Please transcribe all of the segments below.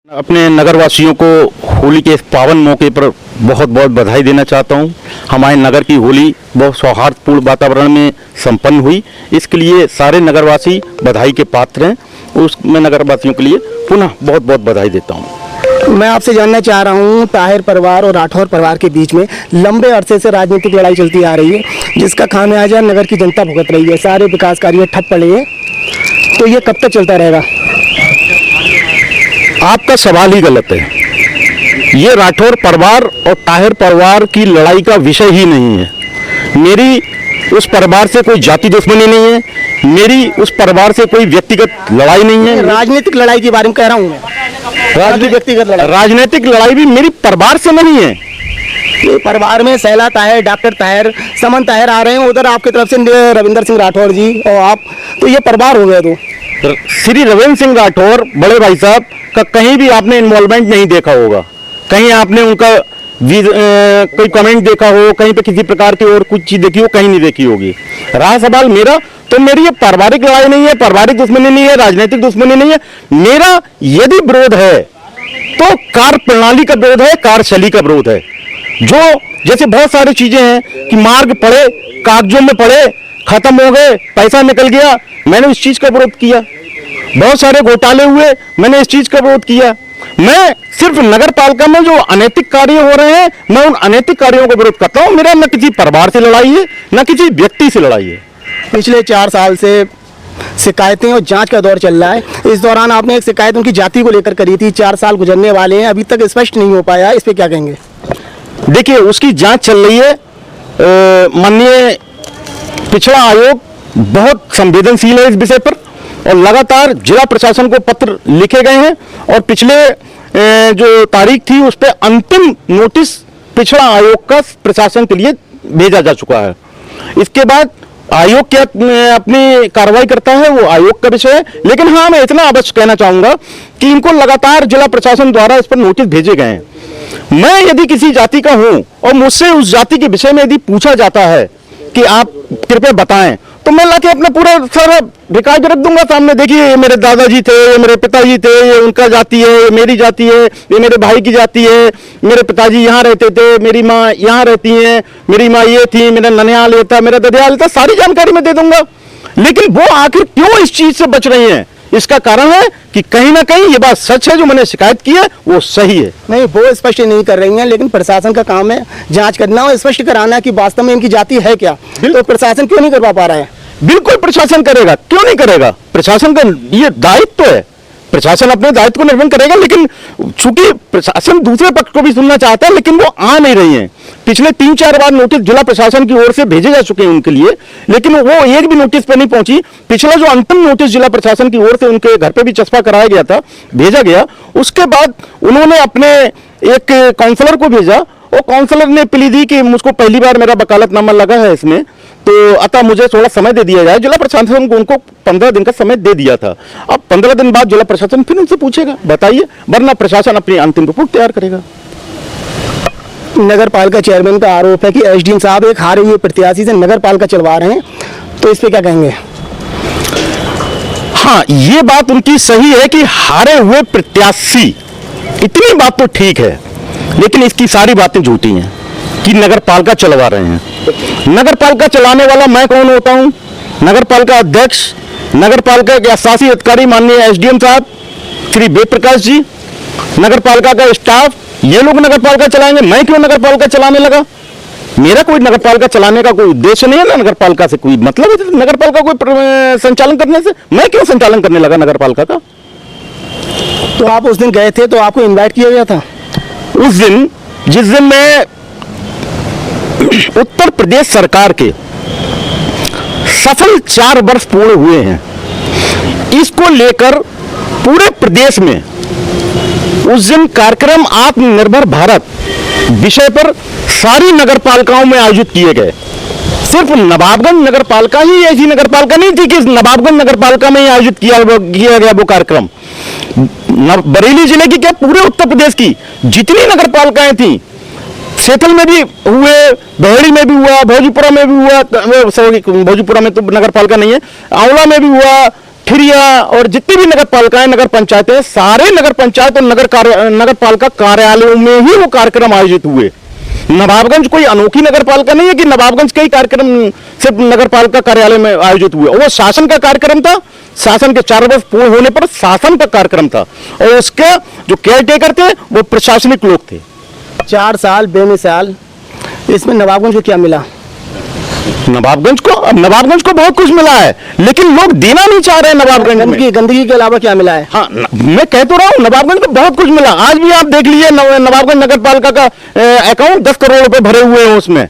अपने नगरवासियों को होली के इस पावन मौके पर बहुत बहुत बधाई देना चाहता हूं। हमारे नगर की होली बहुत सौहार्दपूर्ण वातावरण में संपन्न हुई, इसके लिए सारे नगरवासी बधाई के पात्र हैं। मैं नगरवासियों के लिए पुनः बहुत बहुत बधाई देता हूं। मैं आपसे जानना चाह रहा हूं, ताहिर परिवार और राठौर परिवार के बीच में लंबे अरसे से राजनीतिक लड़ाई चलती आ रही है, जिसका खामियाजा नगर की जनता भुगत रही है। सारे विकास कार्य ठप पड़े हैं, तो ये कब तक चलता रहेगा? आपका सवाल ही गलत है। ये राठौर परिवार और ताहिर परिवार की लड़ाई का विषय ही नहीं है। मेरी उस परिवार से कोई जाति दुश्मनी नहीं है, मेरी उस परिवार से कोई व्यक्तिगत लड़ाई नहीं है। राजनीतिक लड़ाई के बारे में कह रहा हूँ मैं। राजनीतिक लड़ाई भी मेरी परिवार से नहीं है। ये परिवार में सैला ताहिर, डॉक्टर ताहिर, समन ताहिर आ रहे हैं, उधर आपकी तरफ से रविंदर सिंह राठौर जी और आप, तो ये परिवार हो गया। तो श्री रविंद्र सिंह राठौर बड़े भाई साहब का कहीं भी आपने इन्वॉल्वमेंट नहीं देखा होगा, कहीं आपने उनका कोई कमेंट देखा हो, कहीं पे किसी प्रकार की और कुछ चीज देखी हो, कहीं नहीं देखी होगी। रहा सवाल मेरा, तो मेरी ये पारिवारिक लड़ाई नहीं है, पारिवारिक दुश्मनी नहीं है, राजनीतिक दुश्मनी नहीं है। मेरा यदि विरोध है तो कार्य प्रणाली का विरोध है, कार्यशैली का विरोध है। जो जैसे बहुत सारी चीजें हैं कि मार्ग पड़े, कागजों में पड़े, खत्म हो गए, पैसा निकल गया, मैंने उस चीज का विरोध किया। बहुत सारे घोटाले हुए, मैंने इस चीज का विरोध किया। मैं सिर्फ नगर पालिका में जो अनैतिक कार्य हो रहे हैं, मैं उन अनैतिक कार्यों का विरोध करता हूं। मेरा न किसी परिवार से लड़ाई है, न किसी व्यक्ति से लड़ाई है। पिछले 4 साल से शिकायतें और जांच का दौर चल रहा है। इस दौरान आपने एक शिकायत उनकी जाति को लेकर करी थी, 4 साल गुजरने वाले हैं, अभी तक स्पष्ट नहीं हो पाया, इस पे क्या कहेंगे? देखिए, उसकी जांच चल रही है। माननीय पिछड़ा आयोग बहुत संवेदनशील है इस विषय पर, और लगातार जिला प्रशासन को पत्र लिखे गए हैं, और पिछले जो तारीख थी उस पर अंतिम नोटिस पिछड़ा आयोग का प्रशासन के लिए भेजा जा चुका है। इसके बाद आयोग क्या अपनी कार्रवाई करता है वो आयोग का विषय है। लेकिन हाँ, मैं इतना अवश्य कहना चाहूंगा कि इनको लगातार जिला प्रशासन द्वारा इस पर नोटिस भेजे गए हैं। मैं यदि किसी जाति का हूं और मुझसे उस जाति के विषय में यदि पूछा जाता है कि आप कृपया बताएं, तो मैं लाके अपना पूरा सारा रिकॉर्ड रख दूंगा सामने। देखिए, ये मेरे दादाजी थे, ये मेरे पिताजी थे, ये उनका जाति है, ये मेरी जाति है, ये मेरे भाई की जाति है, मेरे पिताजी यहाँ रहते थे, मेरी माँ यहाँ रहती है, मेरी माँ ये थी, मेरा ननिहाल ये था, मेरा ददियाल था, सारी जानकारी मैं दे दूंगा। लेकिन वो आखिर क्यों इस चीज से बच रही हैं? इसका कारण है कि कहीं ना कहीं ये बात सच है, जो मैंने शिकायत की है वो सही है। नहीं, वो स्पष्ट नहीं कर रही हैं, लेकिन प्रशासन का काम है जांच करना और स्पष्ट कराना कि वास्तव में इनकी जाति है क्या। तो प्रशासन क्यों नहीं करवा पा रहा है? बिल्कुल प्रशासन करेगा, क्यों नहीं करेगा? प्रशासन का ये दायित्व है, प्रशासन अपने दायित्व को निर्वहन करेगा। लेकिन चूंकि प्रशासन दूसरे पक्ष को भी सुनना चाहता है, लेकिन वो आ नहीं रही है। पिछले 3-4 बार नोटिस जिला प्रशासन की ओर से भेजे जा चुके हैं उनके लिए, लेकिन वो एक भी नोटिस पर नहीं पहुंची। पिछला जो अंतिम नोटिस जिला प्रशासन की ओर से उनके घर पे भी चस्पा कराया गया था, भेजा गया, उसके बाद उन्होंने अपने एक काउंसलर को भेजा, और काउंसलर ने अपील दी कि मुझको पहली बार मेरा वकालतनामा लगा है इसमें, तो अतः मुझे थोड़ा समय दे दिया जाए। जिला प्रशासन को उनको 15 दिन का समय दे दिया था। अब 15 दिन बाद जिला प्रशासन फिर उनसे पूछेगा बताइए, वरना प्रशासन अपनी अंतिम रिपोर्ट तैयार करेगा। नगर पालिका चेयरमैन का आरोप है कि एसडीएम साहब एक हारे हुए प्रत्याशी से नगर पालिका चलवा रहे हैं, तो इस पे क्या कहेंगे? हाँ, ये बात उनकी सही है कि हारे हुए प्रत्याशी, इतनी बात तो ठीक है, लेकिन इसकी सारी बातें झूठी हैं कि नगर पालिका चलवा रहे हैं। नगर पालिका चलाने वाला मैं कौन होता हूं? नगर पालिका अध्यक्ष, नगर पालिका के शासी अधिकारी माननीय एसडीएम साहब श्री वेद प्रकाश जी, नगर पालिका का स्टाफ, ये लोग नगर पालिका चलाएंगे। मैं क्यों नगर पालिका चलाने लगा? मेरा कोई नगर पालिका चलाने का कोई उद्देश्य नहीं है ना, नगर पालिका से कोई मतलब है नगर पालिका कोई संचालन करने से। मैं क्यों संचालन करने लगा नगर पालिका का? तो आप उस दिन गए थे, तो आपको इन्वाइट किया गया था? उस दिन, जिस दिन मैं उत्तर प्रदेश सरकार के सफल 4 वर्ष पूर्ण हुए हैं, इसको लेकर पूरे प्रदेश में उस दिन कार्यक्रम आत्मनिर्भर भारत विषय पर सारी नगर पालिकाओं में आयोजित किए गए। सिर्फ नवाबगंज नगर पालिका ही ऐसी नगर पालिका नहीं थी कि नवाबगंज नगर पालिका में ही आयोजित किया गया वो कार्यक्रम। बरेली जिले की क्या, पूरे उत्तर प्रदेश की जितनी नगर पालिकाएं थी, सेठल में भी हुए, बहेड़ी में भी हुआ, भोजपुरा में भी हुआ, सॉरी भोजपुरा में तो नगर पालिका नहीं है, आंवला में भी हुआ, गठरिया और जितनी भी नगर पालिकाएं, नगर पंचायतें, सारे नगर पंचायत और नगर पालिका कार्यालयों में ही वो कार्यक्रम आयोजित हुए। नवाबगंज कोई अनोखी नगर पालिका नहीं है कि नवाबगंज के ही कार्यक्रम सिर्फ नगर पालिका कार्यालय में आयोजित हुए। वो शासन का कार्यक्रम था, शासन के 4 वर्ष पूर्ण होने पर शासन का कार्यक्रम था, और उसके जो केयर टेकर थे वो प्रशासनिक लोग थे। 4 साल बेमिसाल, इसमें नवाबगंज को क्या मिला? नवाबगंज को बहुत कुछ मिला है, लेकिन लोग देना नहीं चाह रहे हैं नवाबगंज में। गंदगी के अलावा क्या मिला है? हाँ, मैं कह तो रहा हूँ नवाबगंज को बहुत कुछ मिला। आज भी आप देख लीजिए नवाबगंज नगर पालिका का अकाउंट 10 करोड़ रुपए भरे हुए हैं उसमें।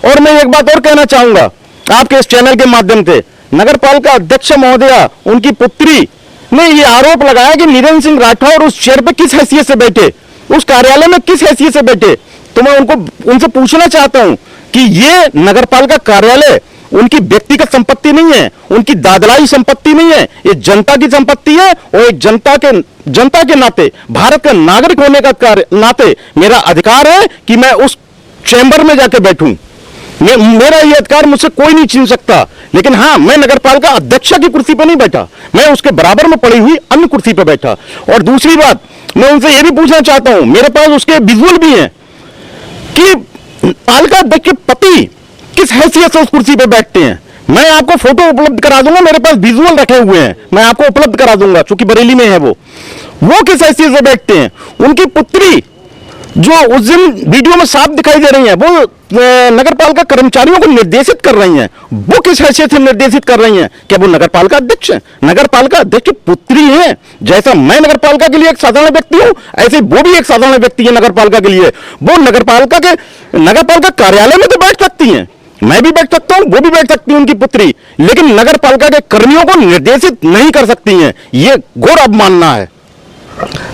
और मैं एक बात और कहना चाहूंगा आपके इस चैनल के माध्यम से, नगर पालिका अध्यक्ष महोदया, उनकी पुत्री ने ये आरोप लगाया कि नीरेंद्र सिंह राठौर उस चेयर पे किस हैसियत से बैठे, उस कार्यालय में किस हैसियत से बैठे। तो मैं उनसे पूछना चाहता हूं कि ये नगरपालिका कार्यालय उनकी व्यक्तिगत संपत्ति नहीं है, उनकी दादलाई संपत्ति नहीं है, ये जनता की संपत्ति है। और एक जनता के नाते, भारत का नागरिक होने का नाते मेरा अधिकार है कि मैं उस चैम्बर में जाके बैठूं। मेरा ये अधिकार मुझसे कोई नहीं छीन सकता। लेकिन हाँ, मैं नगरपालिका अध्यक्ष की कुर्सी पर नहीं बैठा, मैं उसके बराबर में पड़ी हुई अन्य कुर्सी पर बैठा। और दूसरी बात, मैं उनसे यह भी पूछना चाहता हूं, मेरे पास उसके विजुअल भी हैं कि पालिका अध्यक्ष के पति किस हैसियत से उस कुर्सी पे बैठते हैं। मैं आपको फोटो उपलब्ध करा दूंगा, मेरे पास विजुअल रखे हुए हैं, मैं आपको उपलब्ध करा दूंगा, क्योंकि बरेली में है वो किस हैसियत से बैठते हैं। उनकी पुत्री जो उस दिन वीडियो में साफ दिखाई दे रही है, वो नगरपालिका कर्मचारियों को निर्देशित कर रही हैं। वो किस हैसियत से निर्देशित कर रही हैं? क्या वो नगरपालिका अध्यक्ष है? नगरपालिका अध्यक्ष पुत्री है। जैसा मैं नगरपालिका के लिए एक साधारण व्यक्ति हूं, ऐसे वो भी एक साधारण व्यक्ति है नगरपालिका के लिए। वो नगरपालिका कार्यालय में तो बैठ सकती हैं, मैं भी बैठ सकता हूं, वो भी बैठ सकती है उनकी पुत्री, लेकिन नगरपालिका के कर्मियों को निर्देशित नहीं कर सकती हैं। ये घोर अवमानना है।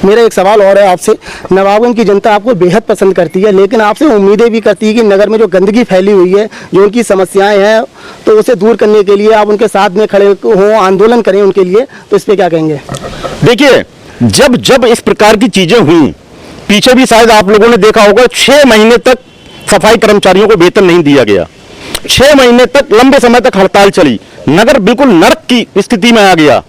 मेरा एक सवाल और है आपसे। नवाबगंज की जनता आपको बेहद पसंद करती है, लेकिन आपसे उम्मीदें भी करती है कि नगर में जो गंदगी फैली हुई है, जो उनकी समस्याएं हैं, तो उसे दूर करने के लिए आप उनके साथ में खड़े हों, आंदोलन करें उनके लिए। तो इस पर क्या कहेंगे? देखिए, जब इस प्रकार की चीजें हुई, पीछे भी शायद आप लोगों ने देखा होगा, 6 महीने तक सफाई कर्मचारियों को वेतन नहीं दिया गया। 6 महीने तक लंबे समय तक हड़ताल चली, नगर बिल्कुल नरक की स्थिति में आ गया।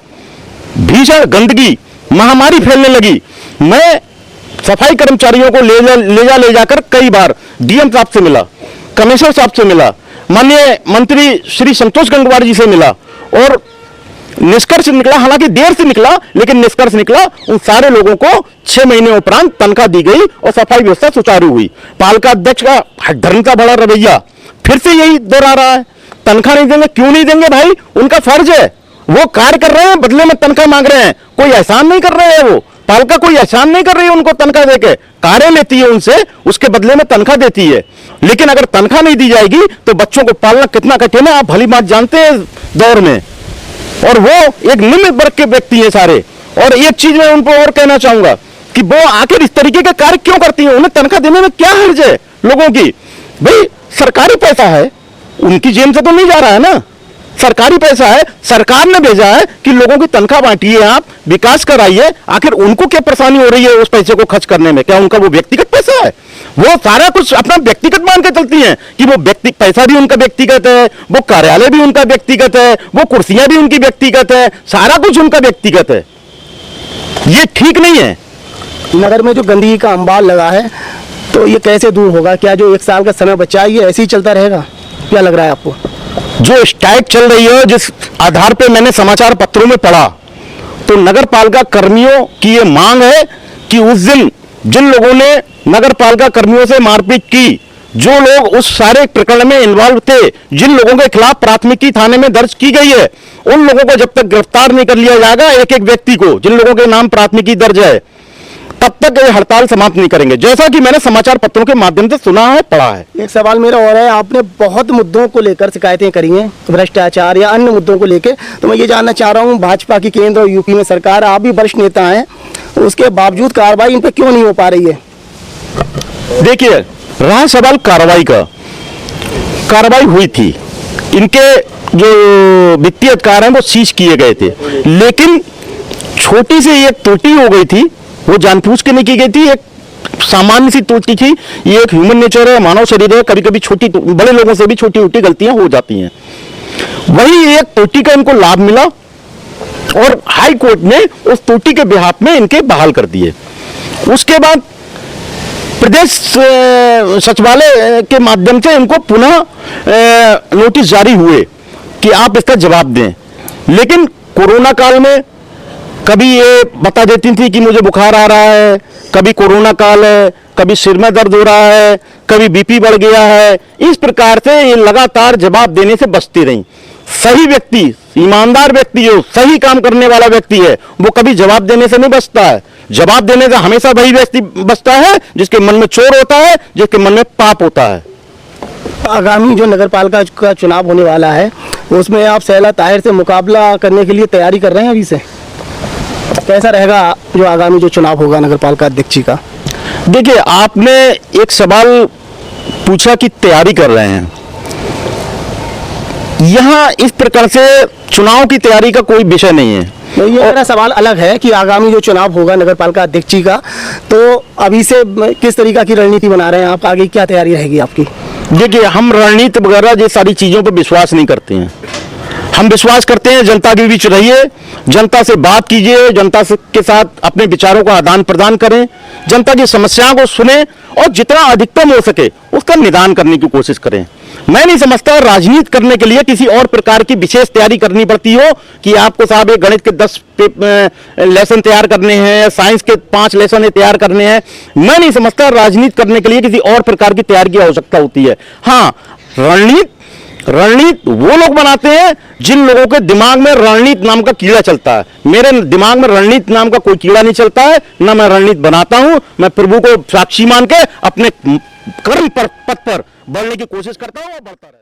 भीषण गंदगी, महामारी फैलने लगी। मैं सफाई कर्मचारियों को ले जाकर कई बार डीएम साहब से मिला, कमिश्नर साहब से मिला, माननीय मंत्री श्री संतोष गंगवार जी से मिला, और निष्कर्ष निकला, हालांकि देर से निकला, लेकिन निष्कर्ष निकला, उन सारे लोगों को 6 महीने उपरांत तनख्वाह दी गई और सफाई व्यवस्था सुचारू हुई। पालिका अध्यक्ष का धर्मता भरा रवैया फिर से यही दोहरा रहा है। तनख्वाह नहीं देंगे, क्यों नहीं देंगे भाई? उनका फर्ज है, वो कार्य कर रहे हैं, बदले में तनख्वाह मांग रहे हैं, कोई एहसान नहीं कर रहे हैं। वो पालिका कोई एहसान नहीं कर रही है उनको तनख्वाह देके, कार्य लेती है उनसे, उसके बदले में तनख्वाह देती है। लेकिन अगर तनख्वाह नहीं दी जाएगी तो बच्चों को पालना कितना कठिन है, आप भली बात जानते हैं दौर में। और वो एक निम्न वर्ग के व्यक्ति हैं सारे। और एक चीज मैं उनको और कहना चाहूंगा कि वो आखिर इस तरीके का कार्य क्यों करती है? उन्हें तनख्वाह देने में क्या हर्ज है लोगों की? भाई सरकारी पैसा है, उनकी जेब से तो नहीं जा रहा है ना, सरकारी पैसा है, सरकार ने भेजा है कि लोगों की तनख्वाह बांटिए, आप विकास कराइए। आखिर उनको क्या परेशानी हो रही है उस पैसे को खर्च करने में? क्या उनका वो व्यक्तिगत पैसा है? वो सारा कुछ अपना व्यक्तिगत मान के चलती हैं कि वो पैसा भी उनका व्यक्तिगत है, वो कार्यालय भी उनका व्यक्तिगत है, वो कुर्सियां भी उनकी व्यक्तिगत है, सारा कुछ उनका व्यक्तिगत है। ये ठीक नहीं है। नगर में जो गंदगी का अंबार लगा है, तो ये कैसे दूर होगा? क्या जो 1 साल का समय बचा है, ये ऐसे ही चलता रहेगा? क्या लग रहा है आपको? जो स्ट्राइक चल रही है, जिस आधार पे मैंने समाचार पत्रों में पढ़ा, तो नगर पालिका कर्मियों की ये मांग है कि उस दिन जिन लोगों ने नगर पालिका कर्मियों से मारपीट की, जो लोग उस सारे प्रकरण में इन्वॉल्व थे, जिन लोगों के खिलाफ प्राथमिकी थाने में दर्ज की गई है, उन लोगों को जब तक गिरफ्तार नहीं कर लिया जाएगा, एक एक व्यक्ति को, जिन लोगों के नाम प्राथमिकी दर्ज है, तब तक ये हड़ताल समाप्त नहीं करेंगे, जैसा कि मैंने समाचार पत्रों के माध्यम से सुना है, पढ़ा है। एक सवाल मेरा और है, आपने बहुत मुद्दों को लेकर शिकायतें करी हैं, भ्रष्टाचार या अन्य मुद्दों को लेकर, तो मैं ये जानना चाह रहा हूँ, भाजपा की केंद्र और यूपी में सरकार, आप भी वरिष्ठ नेता हैं, उसके बावजूद कार्रवाई इन पर क्यों नहीं हो पा रही है? देखिए, रहा सवाल कार्रवाई का, कार्रवाई हुई थी, इनके जो वित्तीय अधिकार हैं वो सीज किए गए थे, लेकिन छोटी सी एक त्रुटि हो गई थी, वो जानबूझ के नहीं की गई थी, एक सामान्य सी त्रुटि थी। ये एक ह्यूमन नेचर है, मानव शरीर है, कभी कभी बड़े लोगों से भी छोटी छोटी गलतियां हो जाती हैं। वही एक त्रुटि का इनको लाभ मिला और हाई कोर्ट ने उस त्रुटि के बिहाफ में इनके बहाल कर दिए। उसके बाद प्रदेश सचिवालय के माध्यम से इनको पुनः नोटिस जारी हुए कि आप इसका जवाब दें, लेकिन कोरोना काल में कभी ये बता देती थी कि मुझे बुखार आ रहा है, कभी कोरोना काल है, कभी सिर में दर्द हो रहा है, कभी बीपी बढ़ गया है। इस प्रकार से ये लगातार जवाब देने से बचती रही। सही व्यक्ति, ईमानदार व्यक्ति, जो सही काम करने वाला व्यक्ति है, वो कभी जवाब देने से नहीं बचता है। जवाब देने से हमेशा वही व्यक्ति बचता है जिसके मन में चोर होता है, जिसके मन में पाप होता है। आगामी जो नगर पालिका का चुनाव होने वाला है, उसमें आप सैला ताहिर से मुकाबला करने के लिए तैयारी कर रहे हैं अभी से? कैसा रहेगा जो आगामी जो चुनाव होगा नगर पालिका अध्यक्ष का? देखिए, आपने एक सवाल पूछा कि तैयारी कर रहे हैं। यहाँ इस प्रकार से चुनाव की तैयारी का कोई विषय नहीं है। ये मेरा सवाल अलग है कि आगामी जो चुनाव होगा नगर पालिका अध्यक्ष का, तो अभी से किस तरीका की रणनीति बना रहे हैं आप? आगे क्या तैयारी रहेगी आपकी? देखिए, हम रणनीति वगैरह ये सारी चीजों पर विश्वास नहीं करते हैं। हम विश्वास करते हैं जनता के बीच रहिए, जनता से बात कीजिए, जनता के साथ अपने विचारों का आदान प्रदान करें, जनता की समस्याओं को सुने और जितना अधिकतम हो सके उसका निदान करने की कोशिश करें। मैं नहीं समझता राजनीति करने के लिए किसी और प्रकार की विशेष तैयारी करनी पड़ती हो कि आपको साहब एक गणित के 10 लेसन तैयार करने हैं, साइंस के 5 लेसन तैयार करने हैं। मैं नहीं समझता राजनीति करने के लिए किसी और प्रकार की तैयारी की आवश्यकता होती है। हाँ, रणनीति वो लोग बनाते हैं जिन लोगों के दिमाग में रणनीति नाम का कीड़ा चलता है। मेरे दिमाग में रणनीति नाम का कोई कीड़ा नहीं चलता है, ना मैं रणनीति बनाता हूं। मैं प्रभु को साक्षी मान के अपने कर्म पर पथ पर बढ़ने की कोशिश करता हूं और बढ़ता रहता हूं।